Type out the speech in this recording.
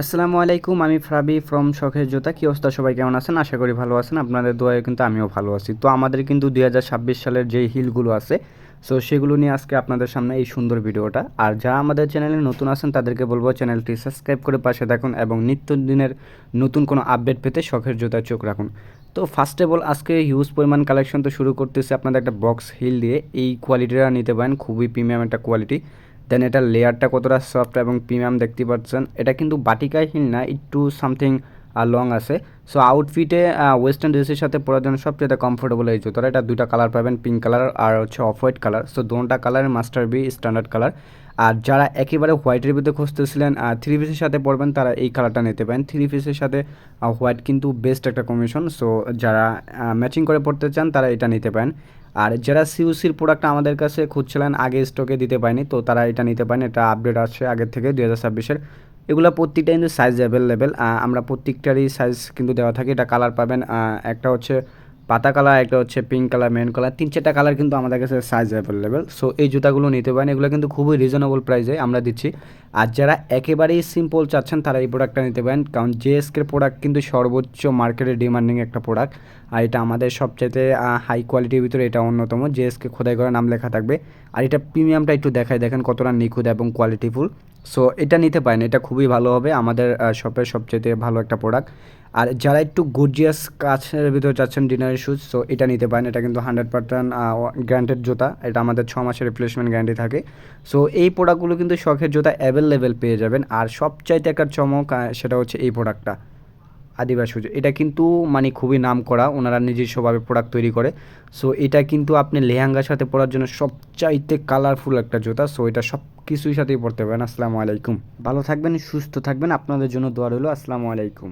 আসসালামু আলাইকুম, আমি ফ্রাবি ফ্রম শখের জুতা। কী অবস্থা সবাই, কেমন আছেন? আশা করি ভালো আছেন। আপনাদের দোয়ায় কিন্তু আমিও ভালো আছি। তো আমাদের কিন্তু 2026 সালের যেই হিলগুলো আছে, সো সেগুলো নিয়ে আজকে আপনাদের সামনে এই সুন্দর ভিডিওটা। আর যারা আমাদের চ্যানেলে নতুন আছেন তাদেরকে বলবো চ্যানেলটি সাবস্ক্রাইব করে পাশে থাকুন এবং নিত্য দিনের নতুন কোনো আপডেট পেতে শখের জুতায় চোখ রাখুন। তো ফার্স্ট অফ অল আজকে হিউজ পরিমাণ কালেকশন তো শুরু করতেছি আপনাদের একটা বক্স হিল দিয়ে। এই কোয়ালিটিটা নিতে পারেন, খুবই প্রিমিয়াম একটা কোয়ালিটি। দেন এটার লেয়ারটা কতটা সফট এবং প্রিমিয়াম দেখতে পাচ্ছেন। এটা কিন্তু বাটিকায় হিল না, একটু সামথিং লং আছে। সো আউটফিটে ওয়েস্টার্ন ড্রেসের সাথে পরার জন্য সবচেয়ে কমফোর্টেবল এই জুতোটা। এটা দুইটা কালার পাবেন, পিঙ্ক কালার আর হচ্ছে অফ হোয়াইট কালার। সো দুটা কালারের মাস্টার বি স্ট্যান্ডার্ড কালার। আর যারা একেবারে হোয়াইটের ভিতরে খুঁজতেছিলেন থ্রি পিসের সাথে পরবেন তারা এই কালারটা নিতে পারেন। থ্রি পিসের সাথে হোয়াইট কিন্তু বেস্ট একটা কম্বিনেশন। সো যারা ম্যাচিং করে পড়তে চান তারা এটা নিতে পারেন। আর যারা সিউসির প্রোডাক্ট আমাদের কাছে খুঁজছিলেন, আগে স্টকে দিতে পারেনি, তো তারা এটা নিতে পারেন। এটা আপডেট আছে আগের থেকে 2026-এর। এগুলো প্রত্যেকটা কিন্তু সাইজ অ্যাভেলেবেল, আমরা প্রত্যেকটারই সাইজ কিন্তু দেওয়া থাকে। এটা কালার পাবেন, একটা হচ্ছে পাতা কালার, একটা হচ্ছে পিঙ্ক কালার, মেরুন কালার, 3-4টা কালার কিন্তু আমাদের কাছে সাইজ অ্যাভেলেবেল। সো এই জুতাগুলো নিতে পারেন, এগুলো কিন্তু খুবই রিজনেবল প্রাইসে আমরা দিচ্ছি। আর যারা একেবারেই সিম্পল চাচ্ছেন তারা এই প্রোডাক্টটা নিতে পারেন, কারণ জেএসকের প্রোডাক্ট কিন্তু সর্বোচ্চ মার্কেটে ডিমান্ডিং একটা প্রোডাক্ট। আর এটা আমাদের সবচেয়ে হাই কোয়ালিটির ভিতরে এটা অন্যতম। জেএসকে খোদাই করে নাম লেখা থাকবে। আর এটা প্রিমিয়ামটা একটু দেখায়, দেখেন কতটা নিখুঁত এবং কোয়ালিটিফুল। সো এটা নিতে পারেন, এটা খুবই ভালো হবে, আমাদের শপের সবচেয়ে ভালো একটা প্রোডাক্ট। আর যারা একটু গর্জিয়াস কাছের ভিতরে চাচ্ছেন ডিনারের শুজ, সো এটা নিতে পারেন। এটা কিন্তু 100% গ্যারান্টেড জুতা। এটা আমাদের 6 মাসের রিপ্লেসমেন্ট গ্যারান্টি থাকে। সো এই প্রোডাক্টগুলো কিন্তু শখের জুতা অ্যাভেলেবেল পেয়ে যাবেন। আর সবচাইতে একটা চমক সেটা হচ্ছে এই প্রোডাক্টটা, আদিবাসী শুজ। এটা কিন্তু মানে খুবই নাম করা, ওনারা নিজস্বভাবে প্রোডাক্ট তৈরি করে। সো এটা কিন্তু আপনি লেহেঙ্গার সাথে পরার জন্য সবচাইতে কালারফুল একটা জুতা। সো এটা সব কিছুর সাথেই পরতে পারেন। আসসালামু আলাইকুম, ভালো থাকবেন, সুস্থ থাকবেন, আপনাদের জন্য দোয়া রইল। আসসালামু আলাইকুম।